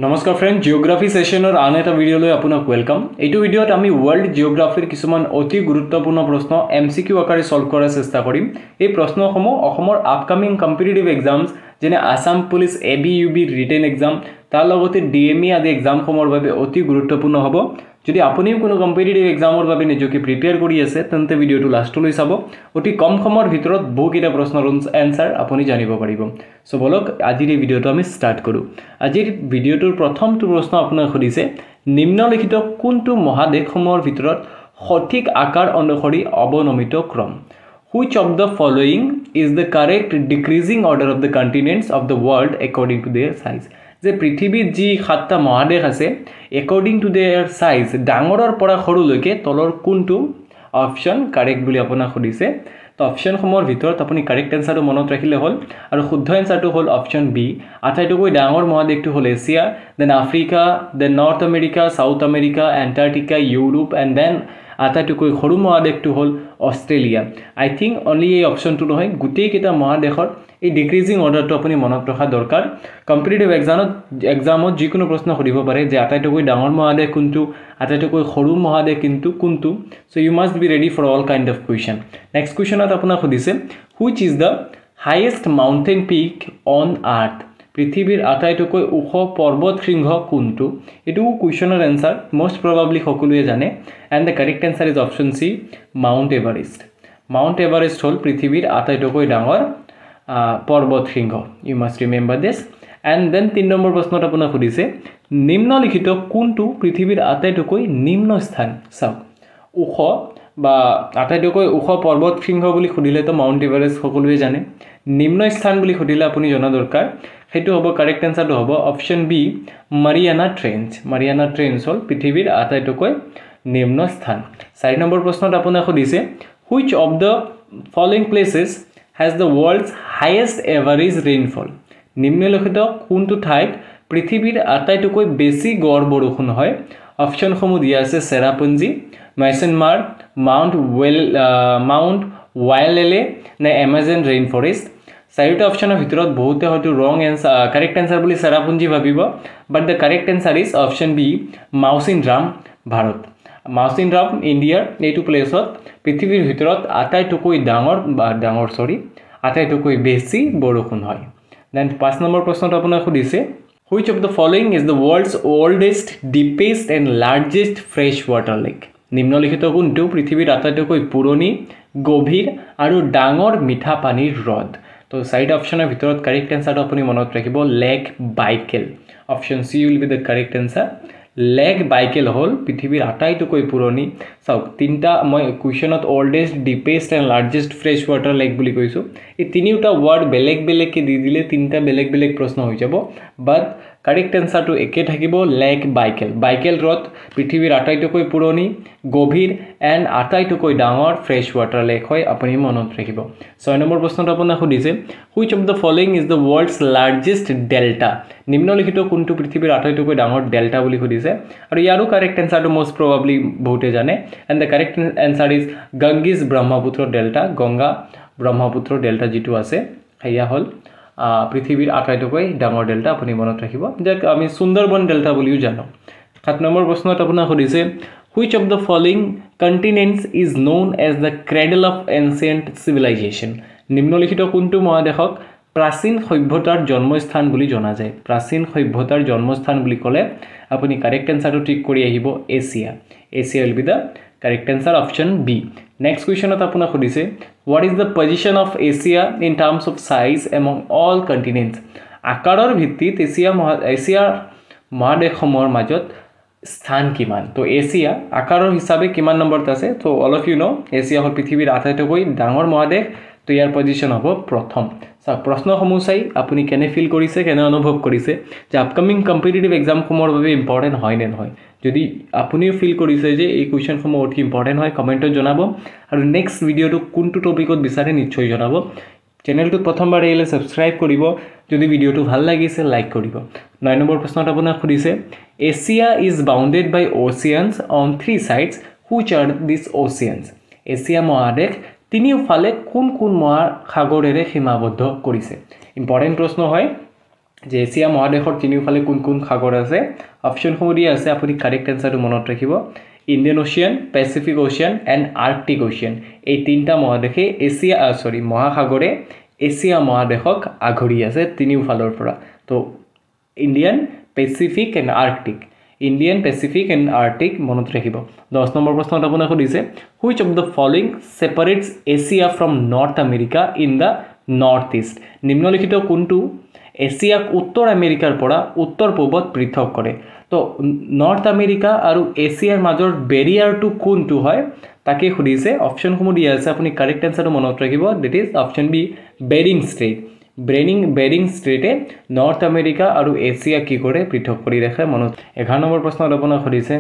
নমস্কাৰ friend, geography সেশনৰ আন এটা ভিডিঅ'লৈ আপোনাক ওয়েলকাম। এইটো ভিডিঅ'ত আমি ওয়াৰ্ল্ড জিঅ'গ্ৰাফিৰ কিছুমান অতি গুৰুত্বপূৰ্ণ প্ৰশ্ন এমসিকিউ আকাৰে সলভ কৰাৰ চেষ্টা কৰিম। এই প্ৰশ্নসমূহ অসমৰ আপকামিং কম্পিটিটিভ এক্সামছ যেনে Assam police ABUB written exam তাৰ লগতে DME আদি এক্সামসমূহৰ বাবে অতি গুৰুত্বপূৰ্ণ হ'ব। যদি আপুনিও কোনো কম্পিটিটিভ এক্সামৰ বাবে নিজকে প্ৰিপেয়াৰ কৰি আছে তেন্তে ভিডিঅ'টো লাষ্টলৈ চাব। অতি কম সময়ৰ ভিতৰত বহুকেইটা প্ৰশ্নৰ এনসাৰ আপুনি জানিব পাৰিব। সো বলক আজিৰ এই ভিডিঅ'টো আমি ষ্টাৰ্ট কৰোঁ। আজিৰ ভিডিঅ'টোৰ প্ৰথমটো প্ৰশ্ন আপোনাক সুধিছে, নিম্নলিখিত কোনটো মহাদেশসমূহৰ ভিতৰত সঠিক আকাৰ অনুসৰি অৱনমিত ক্ৰম? Which of the following is the correct decreasing order of the continents of the world according to their size? যে পৃথিৱীত যি 7টা মহাদেশ আছে according to their size ডাঙৰৰ পৰা সৰুলৈকে তলৰ কোনটো অপচন কাৰেক্ট বুলি আপোনাক সুধিছে। তো অপচনসমূহৰ ভিতৰত আপুনি কাৰেক্ট এনসাৰটো মনত ৰাখিলে হ'ল আৰু শুদ্ধ এনসাৰটো হ'ল অপচন বি। আটাইতকৈ ডাঙৰ মহাদেশটো হ'ল Asia, then Africa, then North America, South America, Antarctica, Europe and then আটাইতকৈ সৰু মহাদেশটো হ'ল অষ্ট্ৰেলিয়া। আই থিংক অনলি এই অপচনটো নহয়, গোটেইকেইটা মহাদেশৰ এই ডিক্ৰিজিং অৰ্ডাৰটো আপুনি মনত ৰখা দৰকাৰ। কম্পিটিটিভ এক্সামত যিকোনো প্ৰশ্ন সুধিব পাৰে যে আটাইতকৈ ডাঙৰ মহাদেশ কোনটো, আটাইতকৈ সৰু মহাদেশ কিন্তু কোনটো। So you must be ready for all kind of question. Next কুৱেশ্যনত আপোনাক সুধিছে, which is the highest mountain peak on earth? পৃথিৱীৰ আটাইতকৈ ওখ পৰ্বত শৃংগ কোনটো? এইটো কুৱেশ্যনৰ এনসাৰ most probably সকলোৱে জানে and the correct answer is option C, Mount Everest. Mount Everest হ'ল পৃথিৱীৰ আটাইতকৈ ডাঙৰ পৰ্বত শৃংগ। You must remember this. And then 3 number প্ৰশ্নত আপোনাক সুধিছে, নিম্নলিখিত কোনটো পৃথিৱীৰ আটাইতকৈ নিম্ন স্থান? চাওক, ওখ বা আটাইতকৈ ওখ পৰ্বত শৃংগ বুলি সুধিলেতো মাউণ্ট এভাৰেষ্ট সকলোৱে জানে। নিম্ন স্থান বুলি সুধিলে আপুনি জনা দৰকাৰ, সেইটো হ'ব কাৰেক্ট এনসাৰটো হ'ব option B, Mariana trench. Mariana trench হ'ল পৃথিৱীৰ আটাইতকৈ নিম্ন স্থান। 4 নম্বৰ প্ৰশ্নত আপোনাক সুধিছে, which of the following places has the world's highest average rainfall? নিম্নলিখিত কোনটো ঠাইত পৃথিৱীৰ আটাইতকৈ বেছি গড় বৰষুণ হয়? অপশ্যনসমূহ দিয়া আছে চেৰাপুঞ্জী, মাইচনমাৰ, মাউণ্ট ৱাইলেলে নে এমাজন ৰেইন ফৰেষ্ট? 4টা অপশ্যনৰ ভিতৰত বহুতে হয়তো ৰং এনসাৰ কাৰেক্ট এনসাৰ বুলি চেৰাপুঞ্জী ভাবিব, but the correct answer is option B, Mawsynram, Bharat. Mawsynram ইণ্ডিয়াৰ এইটো প্লেচত পৃথিৱীৰ ভিতৰত আটাইতকৈ বেছি বৰষুণ হয়। দেন 5 নম্বৰ প্ৰশ্নত আপোনাক সুধিছে, which of the following is the world's oldest, deepest and largest fresh water lake? নিম্নলিখিত কোনটো পৃথিৱীৰ আটাইতকৈ পুৰণি, গভীৰ আৰু ডাঙৰ মিঠা পানীৰ হ্ৰদ? তো 4টা অপশ্যনৰ ভিতৰত কাৰেক্ট এনসাৰটো আপুনি মনত ৰাখিব, lake Baikal. Option C will be the correct answer. Lake Baikal হ'ল পৃথিৱীৰ আটাইতকৈ পুৰণি। চাওক, 3টা মই কুৱেশ্যনত oldest, deepest and largest fresh water lake বুলি কৈছোঁ। এই 3টা ৱৰ্ড বেলেগ বেলেগকৈ দি দিলে 3টা বেলেগ বেলেগ প্ৰশ্ন হৈ যাব, বাট কাৰেক্ট এনসাৰটো একে থাকিব, লেক বাইকেল। বাইকেল হ্ৰদ পৃথিৱীৰ আটাইতকৈ পুৰণি, গভীৰ এণ্ড আটাইতকৈ ডাঙৰ ফ্ৰেছ ৱাটাৰ লেক হয়, আপুনি মনত ৰাখিব। 6 নম্বৰ প্ৰশ্নত আপোনাক সুধিছে, which of the following is the worlds largest delta? নিম্নলিখিত কোনটো পৃথিৱীৰ আটাইতকৈ ডাঙৰ ডেল্টা বুলি সুধিছে, আৰু ইয়াৰো কাৰেক্ট এনসাৰটো most probably বহুতে জানে and the correct answer is Ganges Brahmaputra delta. Ganga Brahmaputra delta যিটো আছে সেয়া হ'ল পৃথিৱীৰ আটাইতকৈ ডাঙৰ ডেল্টা, আপুনি মনত ৰাখিব, যাক আমি সুন্দৰবন ডেল্টা বুলিও জানো। 7 নম্বৰ প্ৰশ্নত আপোনাক সুধিছে, which of the following continents is known as the cradle of ancient civilization? নিম্নলিখিত কোনটো মহাদেশক প্ৰাচীন সভ্যতাৰ জন্মস্থান বুলি জনা যায়? প্ৰাচীন সভ্যতাৰ জন্মস্থান বুলি ক'লে আপুনি কাৰেক্ট এনসাৰটো ঠিক কৰি আহিব, Asia. Asia will be the correct answer, option B. Next কুৱেশ্যনত আপোনাক সুধিছে, what is the position of Asia in terms of size among all continents? আকাৰৰ ভিত্তিত এছিয়াৰ মহাদেশসমূহৰ মাজত স্থান কিমান? তো এছিয়া আকাৰৰ হিচাপে কিমান নম্বৰত আছে? তো all of you know, Asia হ'ল পৃথিৱীৰ আটাইতকৈ ডাঙৰ মহাদেশ, তো ইয়াৰ পজিশ্যন হ'ব প্ৰথম। চাওক, প্ৰশ্নসমূহ চাই আপুনি কেনে ফিল কৰিছে, কেনে অনুভৱ কৰিছে যে আপকামিং কম্পিটিটিভ এক্সামসমূহৰ বাবে ইম্পৰ্টেণ্ট হয় নে নহয়? যদি আপুনিও ফিল কৰিছে যে এই কুৱেশ্যনসমূহ অতি ইম্পৰ্টেণ্ট হয়, কমেণ্টত জনাব, আৰু নেক্সট ভিডিঅ'টো কোনটো টপিকত বিচাৰে নিশ্চয় জনাব। চেনেলটোত প্ৰথমবাৰ আহিলে ছাবস্ক্ৰাইব কৰিব, যদি ভিডিঅ'টো ভাল লাগিছে লাইক কৰিব। 9 নম্বৰ প্ৰশ্নত আপোনাক সুধিছে, Asia is bounded by oceans on 3 sides, which are these oceans? Asia মহাদেশ তিনিওফালে কোন কোন মহাসাগৰেৰে সীমাবদ্ধ কৰিছে? ইম্পৰ্টেণ্ট প্ৰশ্ন হয়, যে এছিয়া মহাদেশৰ তিনিওফালে কোন কোন সাগৰ আছে অপশ্যনসমূহ দিয়া আছে আপুনি কাৰেক্ট এনসাৰটো মনত ৰাখিব Indian Oceanian Pacific Oceanian and Arctic Oceanian এই তিনিটা মহাদেশে এছিয়া মহাসাগৰে এছিয়া মহাদেশক আগুৰি আছে তিনিওফালৰ পৰা তো Indian Pacific and Arctic Indian Pacific and Arctic মনত ৰাখিব 10 নম্বৰ প্ৰশ্নত আপোনাক সুধিছে which of the following separates Asia from North America in the north east নিম্নলিখিত কোনটো এছিয়াক উত্তৰ আমেৰিকাৰ পৰা উত্তৰ পূবত পৃথক কৰে তো নৰ্থ আমেৰিকা আৰু এছিয়াৰ মাজৰ বেৰিয়াৰটো কোনটো হয় তাকে সুধিছে অপশ্যনসমূহ দিয়া আছে আপুনি কাৰেক্ট এনসাৰটো মনত ৰাখিব that is option B Bering Strait Bering ষ্ট্ৰেইটে নৰ্থ আমেৰিকা আৰু এছিয়া কি কৰে পৃথক কৰি ৰাখে মনত 11 নম্বৰ প্ৰশ্নত আপোনাক সুধিছে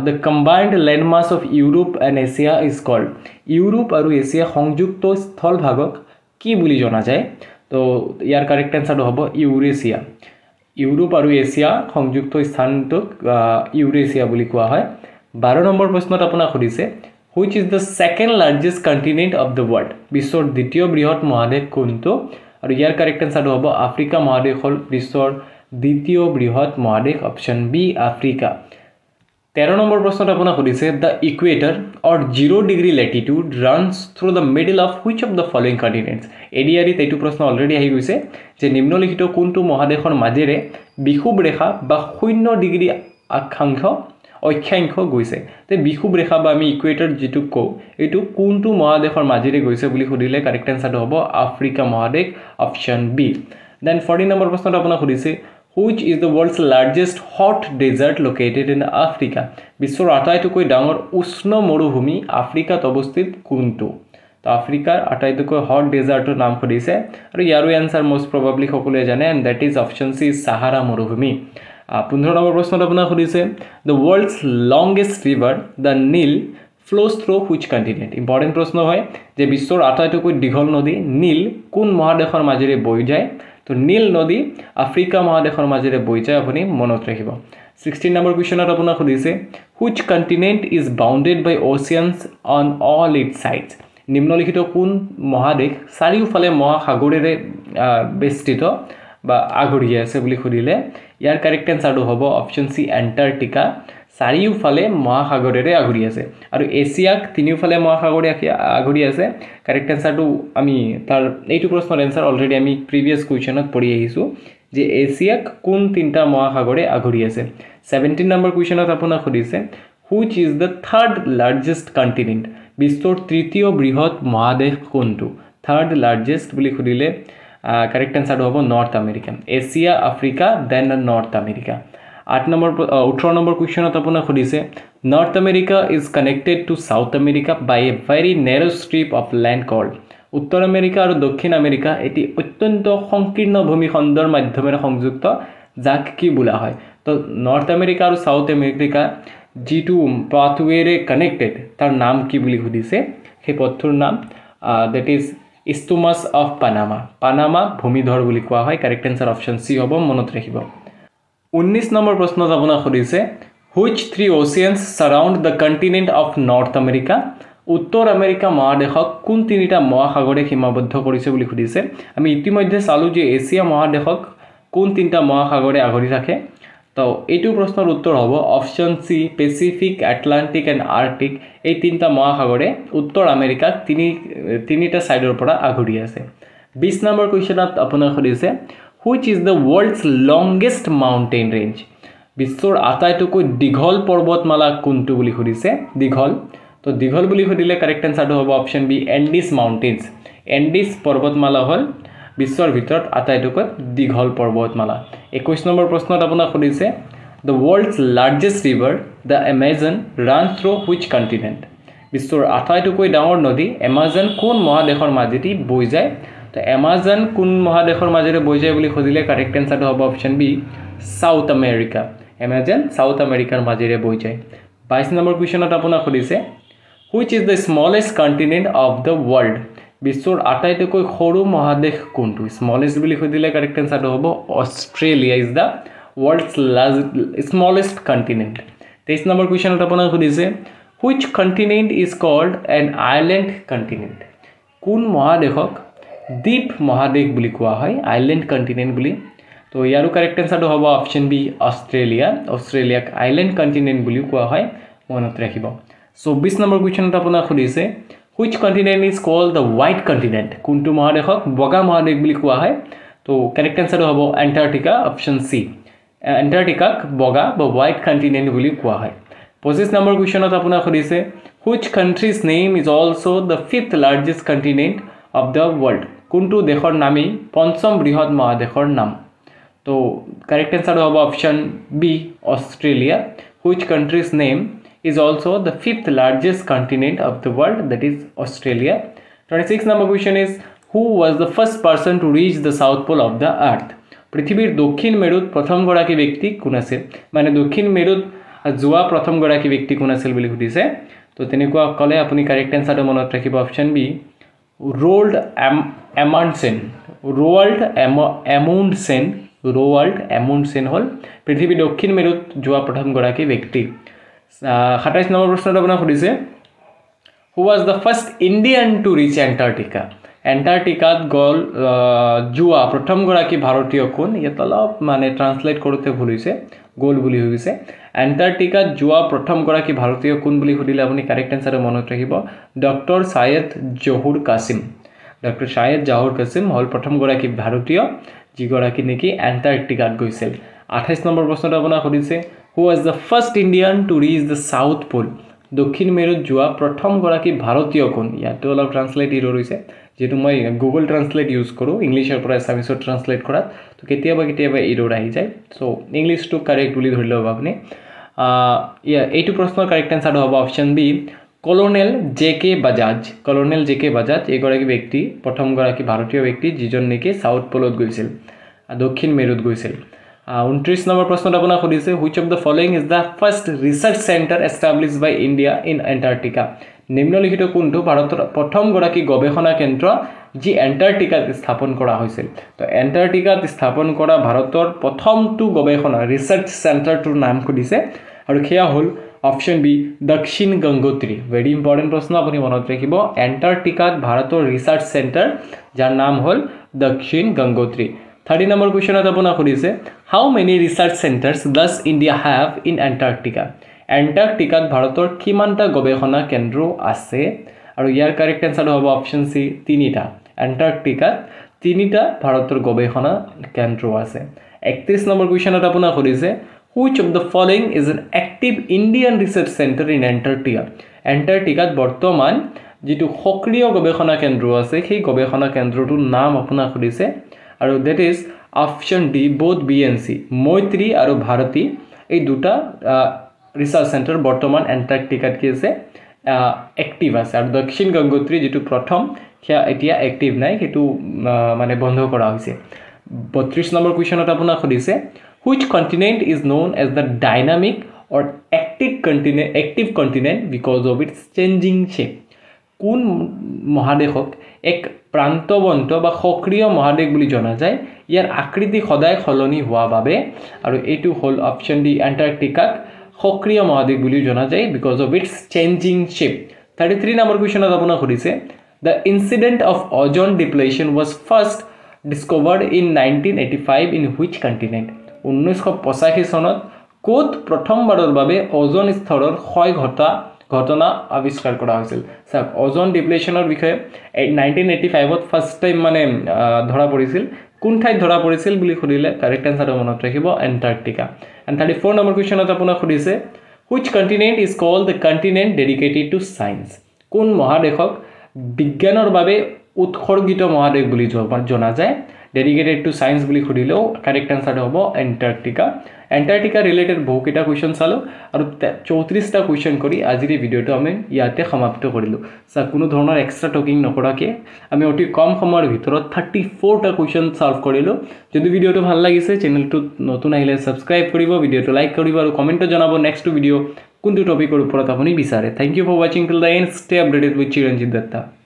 the combined landmass of Europe and Asia is called Europe আৰু এছিয়া সংযুক্ত স্থলভাগক কি বুলি জনা যায় তো ইয়াৰ কাৰেক্ট এনসাৰটো হ'ব ইউৰেছিয়া ইউৰোপ আৰু এছিয়া সংযুক্ত স্থানটোক ইউৰেছিয়া বুলি কোৱা হয় 12 নম্বৰ প্ৰশ্নত আপোনাক সুধিছে which is the second largest continent of the world বিশ্বৰ দ্বিতীয় বৃহৎ মহাদেশ কোনটো আৰু ইয়াৰ কাৰেক্ট এনসাৰটো হ'ব আফ্ৰিকা মহাদেশ হ'ল বিশ্বৰ দ্বিতীয় বৃহৎ মহাদেশ অপশ্যন বি আফ্ৰিকা 13 নম্বৰ প্ৰশ্নত আপোনাক সুধিছে the equator or 0 degree latitude runs through the middle of which of the following continents এডিআৰিত এইটো প্ৰশ্ন অলৰেডি আহি গৈছে যে নিম্নলিখিত কোনটো মহাদেশৰ মাজেৰে বিষুৱ ৰেখা বা 0 ডিগ্ৰী অক্ষাংশ গৈছে তে বিষুৱ ৰেখা বা আমি ইকুৱেটৰ যেটো কও এটো কোনটো মহাদেশৰ মাজেৰে গৈছে বুলি সুধিলে কাৰেক্ট এনসাৰটো হ'ব আফ্ৰিকা মহাদেশ অপশ্যন বি দেন 14 নম্বৰ প্ৰশ্নত আপোনাক সুধিছে which is the world's largest hot desert located in Africa বিশ্বৰ আটাইতকৈ ডাঙৰ উষ্ণ মৰুভূমি আফ্ৰিকাত অৱস্থিত কোনটো তো আফ্ৰিকাৰ আটাইতকৈ হট ডেজাৰ্টৰ নাম সুধিছে আৰু ইয়াৰো এনসাৰ মোস্ট প্ৰবাবলি সকলোৱে জানে and that is option C Sahara মৰুভূমি 15 নম্বৰ প্ৰশ্নত আপোনাক সুধিছে the world's longest river the Nile flows through which continent important প্ৰশ্ন হয় যে বিশ্বৰ আটাইতকৈ দীঘল নদী নীল কোন মহাদেশৰ মাজেৰে বৈ যায় তো নীল নদী আফ্ৰিকা মহাদেশৰ মাজেৰে বৈ যায় আপুনি মনত ৰাখিব 16 নম্বৰ কোৱেশ্চনত আপোনাক সুধিছে which continent is bounded by oceans on all its sides নিম্নলিখিত কোন মহাদেশ চাৰিওফালে মহাসাগৰেৰে বেষ্টিত বা আগুৰি আছে বুলি সুধিলে ইয়াৰ কাৰেক্ট এনসাৰটো হ'ব অপশ্যন সি এন্টাৰ্কটিকা চাৰিওফালে মহাসাগৰেৰে আগুৰি আছে আৰু এছিয়াক তিনিওফালে মহাসাগৰে আগুৰি আছে কাৰেক্ট এনসাৰটো আমি তাৰ এইটো প্ৰশ্নৰ এনসাৰ অলৰেডি আমি প্ৰিভিয়াস কোৱেশ্চনত পঢ়ি আহিছো যে এছিয়াক কোন তিনটা মহাসাগৰে আগুৰি আছে 17 নম্বৰ কোৱেশ্চনত আপোনাক সুধিছে which is the third largest continent বিশ্বৰ তৃতীয় বৃহৎ মহাদেশ কোনটো থাৰ্ড লাৰ্জেষ্ট বুলি সুধিলে কাৰেক্ট এনসাৰটো হ'ব North America Asia Africa then North America 18 number কোৱেশ্চনত আপোনাক সুধিছে North America is connected to South America by a very narrow strip of land called উত্তৰ আমেৰিকা আৰু দক্ষিণ আমেৰিকা এটি অত্যন্ত সংকীৰ্ণ ভূমিখণ্ডৰ মাধ্যমেৰে সংযুক্ত যাক কি বোলা হয় তো নৰ্থ আমেৰিকা আৰু সাউথ আমেৰিকা যেটো পাথৱেৰে কানেক্টেড তাৰ নাম কি বুলি সুধিছে সেই পথটোৰ নাম that is isthmus of Panama ভূমিধৰ বুলি কোৱা হয় কাৰেক্ট এনসাৰ অপশ্যন সি হ'ব মনত ৰাখিব 19 নম্বৰ প্ৰশ্নত আপোনাক সুধিছে which three oceans surround the continent of North America উত্তৰ আমেৰিকা মহাদেশক কোন তিনিটা মহাসাগৰে সীমাবদ্ধ কৰিছে বুলি সুধিছে আমি ইতিমধ্যে চালু যে এছিয়া মহাদেশক কোন তিনিটা মহাসাগৰে আগুৰি ৰাখে তো এইটো প্ৰশ্নৰ উত্তৰ হ'ব option C Pacific Atlantic and Arctic এই তিনিটা মহাসাগৰে উত্তৰ আমেৰিকাক তিনিটা সাইডৰ পৰা আগুৰি আছে 20 নম্বৰ কোৱেশ্চনত আপোনাক সুধিছে which is the world's longest mountain range বিশ্বৰ আটাইতকৈ দীঘল পৰ্বতমালা কোনটো বুলি সুধিছে দীঘল তো দীঘল বুলি সুধিলে কাৰেক্ট এনসাৰটো হ'ব অপশ্যন বি এন্ডিছ মাউন্টেইনছ এন্ডিছ পৰ্বতমালা হ'ল বিশ্বৰ ভিতৰত আটাইতকৈ দীঘল পৰ্বতমালা 21 নম্বৰ প্ৰশ্নত আপোনাক সুধিছে the world's largest river the Amazon runs through which continent বিশ্বৰ আটাইতকৈ ডাঙৰ নদী এমাজন কোন মহাদেশৰ মাজেদি বৈ যায় তো এমাজন কোন মহাদেশৰ মাজেৰে বৈ যায় বুলি সুধিলে কাৰেক্ট এনসাৰটো হ'ব option B South America Amazon South আমেৰিকাৰ মাজেৰে বৈ যায় 22 নম্বৰ কোৱেশ্চনত আপোনাক সুধিছে which is the smallest continent of the world বিশ্বৰ আটাইতকৈ সৰু মহাদেশ কোনটো স্মলেষ্ট বুলি সুধিলে কাৰেক্ট এনসাৰটো হ'ব Australia is the world's smallest continent 23 number কোৱেশ্চনত আপোনাক সুধিছে which continent is called an island continent কোন মহাদেশক দ্বীপ মহাদেশ বুলি কোৱা হয় আইল্যান্ড কন্টিনেন্ট বুলি তো ইয়াৰো কাৰেক্ট এনসাৰটো হ'ব অপশন বি অষ্ট্ৰেলিয়া অষ্ট্ৰেলিয়াক আইল্যান্ড কন্টিনেন্ট বুলি কোৱা হয় মনত ৰাখিব 24 নম্বৰ কোৱেশ্চনত আপোনাক সুধিছে which continent is called the white continent কোনটো মহাদেশক বগা মহাদেশ বুলি কোৱা হয় তো কাৰেক্ট এনসাৰটো হ'ব এন্টাৰ্কটিকা অপশন সি এন্টাৰ্কটিকাক বগা বা হোৱাইট কন্টিনেন্ট বুলি কোৱা হয় 25 নম্বৰ কোৱেশ্চনত আপোনাক সুধিছে which country's name is also the fifth largest continent of the world কোনটো দেশৰ নামই পঞ্চম বৃহৎ মহাদেশৰ নাম তো কারেক্ট आंसर होगा option B Australia which country's name is also the fifth largest continent of the world that is Australia 26 number question is who was the first person to reach the south pole of the earth পৃথিৱীৰ দক্ষিণ মেৰুত প্ৰথম গৰাকী ব্যক্তি কোন আছিল মানে দক্ষিণ মেৰুত যোৱা প্ৰথম গৰাকী ব্যক্তি কোন আছিল বুলি সুধিছে তো তেনেকুৱা কলে আপুনি কাৰেক্ট आंसरটো মনত ৰাখিব option B Roald Amundsen Roald Amundsen হল পৃথিৱীৰ দক্ষিণ মেৰুত যোৱা প্ৰথম গৰাকী ব্যক্তি 27 নম্বৰ প্ৰশ্নটো আপোনাক সুধিছে who was the first Indian to reach Antarctica এন্টাৰ্কটিকাত গল যোৱা প্ৰথম গৰাকী ভাৰতীয় কোন ইয়াত অলপ মানে ট্ৰান্সলেট কৰোতে ভুল হৈছে গোল বুলি হৈ গৈছে এন্টাৰ্কটিকাত যোৱা প্ৰথম গৰাকী ভাৰতীয় কোন বুলি সুধিলে আপুনি কাৰেক্ট आंसर মনত ৰাখিব ডক্টৰ সাইয়দ জহুৰ কাসিম ডক্টৰ সাইয়দ জহুৰ কাসিম হল প্ৰথম গৰাকী ভাৰতীয় যি গৰাকী নেকি এন্টাৰ্কটিকাত গৈছিল 28 নম্বৰ প্ৰশ্নটো আপোনাক সুধিছে who was the first Indian to reach the south pole দক্ষিণ মেৰুত যোৱা প্ৰথম গৰাকী ভাৰতীয় কোন ইয়াতো অলপ ট্ৰান্সলেট ইৰৰ হৈছে যেটো মই গুগল ট্ৰান্সলেট ইউজ কৰো ইংলিশৰ পৰা আছামিছত ট্ৰান্সলেট কৰাত তো কেতিয়াবা ইৰৰ আহি যায় সো ইংলিশ টু কাৰেক্ট বুলি ধৰি লওক আপুনি এইটো প্ৰশ্নৰ কাৰেক্ট आंसर হ'ব option B colonel JK Bajaj এগৰাকী ব্যক্তি প্ৰথম গৰাকী ভাৰতীয় ব্যক্তি যিজন নেকি সাউথ পোলত গৈছিল দক্ষিণ মেৰুত গৈছিল 29 নম্বৰ প্ৰশ্নটো আপোনাক সুধিছে which of the following is the first research center established by India in Antarctica নিম্নলিখিত কোনটো ভাৰতৰ প্ৰথম গৰাকী গৱেষণা কেন্দ্ৰ যি এন্টাৰ্কটিকাত স্থাপন কৰা হৈছিল তো এন্টাৰ্কটিকাত স্থাপন কৰা ভাৰতৰ প্ৰথমটো গৱেষণা ৰিসাৰ্চ চেণ্টাৰটোৰ নাম সুধিছে আৰু খেয়া হল অপশন বি দক্ষিণ গংগোত্ৰী ভেৰি ইম্পৰ্টেন্ট প্ৰশ্ন আপুনি মনত ৰাখিব এন্টাৰ্কটিকাত ভাৰতৰ ৰিসাৰ্চ চেণ্টাৰ যাৰ নাম হল দক্ষিণ গংগোত্ৰী 30 নম্বৰ কোৱেশ্চনত আপোনাক সুধিছে how many research centers does India have in Antarctica এন্টাৰ্কটিকাত ভাৰতৰ কিমানটা গৱেষণা কেন্দ্ৰ আছে আৰু ইয়াৰ কাৰেক্ট आंसर হ'ব অপশন সি তিনিটা এন্টাৰ্কটিকাত তিনিটা ভাৰতৰ গৱেষণা কেন্দ্ৰ আছে 31 নম্বৰ কোৱেশ্চনত আপোনাক সুধিছে which of the following is an active Indian research center in Antarctica এন্টাৰ্কটিকাত বৰ্তমান যেটো সক্ৰিয় গৱেষণা কেন্দ্ৰ আছে সেই গৱেষণা কেন্দ্ৰটোৰ নাম আপোনাক সুধিছে আৰু that is option D both BNC মৈত্ৰী আৰু ভাৰতী এই দুটা ৰিসাৰ্চ সেন্টাৰ বৰ্তমান এন্টাৰ্কটিকাত কি আছে এক্টিভ আছে আৰু দক্ষিণ গংগোত্ৰী যেটো প্ৰথম কিয়া এতিয়া এক্টিভ নাই হেতু মানে বন্ধ কৰা হৈছে 32 নম্বৰ কোৱেশ্চনত আপোনাক সুধিছে which continent is known as the dynamic or active continent because of its changing shape কোন মহাদেশক এক প্ৰান্তবন্ত বা সক্ৰিয় মহাদেশ বুলি জনা যায় ইয়াৰ আকৃতি সদায় খলনি হোৱা বাবে আৰু এটো হল অপশন ডি এন্টাৰ্কটিকাক সক্ৰিয় মহাদেশ বুলি জনা যায় because of its changing shape 33 number কোৱেশ্চনত আপোনাক সুধিছে the incident of ozone depletion was first discovered in 1985 in which continent 1985 চনত কোত প্ৰথমবাৰৰ বাবে ওজন স্তৰৰ ক্ষয় ঘটনা আৱিষ্কাৰ কৰা হৈছিল স্যাৰ ওজন ডিপ্লেশনৰ বিষয়ে 1985 ত ফাৰ্স্ট টাইম মানে ধৰা পৰিছিল কোন ঠাইত ধৰা পৰিছিল বুলি খুদিলে কাৰেক্ট आंसर মনত ৰাখিব এন্টাৰ্কটিকা and 34 নম্বৰ কোৱেশ্চনত আপোনাক সুধিছে which continent is called the continent dedicated to science কোন মহাদেশক বিজ্ঞানৰ বাবে উৎসৰ্গিত মহাদেশ বুলি জনা যায় dedicated to science বুলি খুদিলেও কাৰেক্ট आंसर হ'ব এন্টাৰ্কটিকা ৰিলেটেড বহুকিটা কোৱেশ্চন চালো আৰু 34 টা কোৱেশ্চন কৰি আজিৰ ভিডিওটো আমি ইয়াতে সমাপ্ত কৰিলো সা কোনো ধৰণৰ এক্সট্ৰা টকিং নকৰাকে আমি অতি কম সময়ৰ ভিতৰত 34 টা কোৱেশ্চন সলভ কৰিলো যদি ভিডিওটো ভাল লাগিছে চেনেলটো নতুন আহিলে সাবস্ক্ৰাইব কৰিব ভিডিওটো লাইক কৰিব আৰু কমেন্টত জনাব নেক্সট ভিডিও কোনটো টপিকৰ ওপৰত আপুনি বিচাৰে thank U for watching till the end stay updated with Chiranjit Datta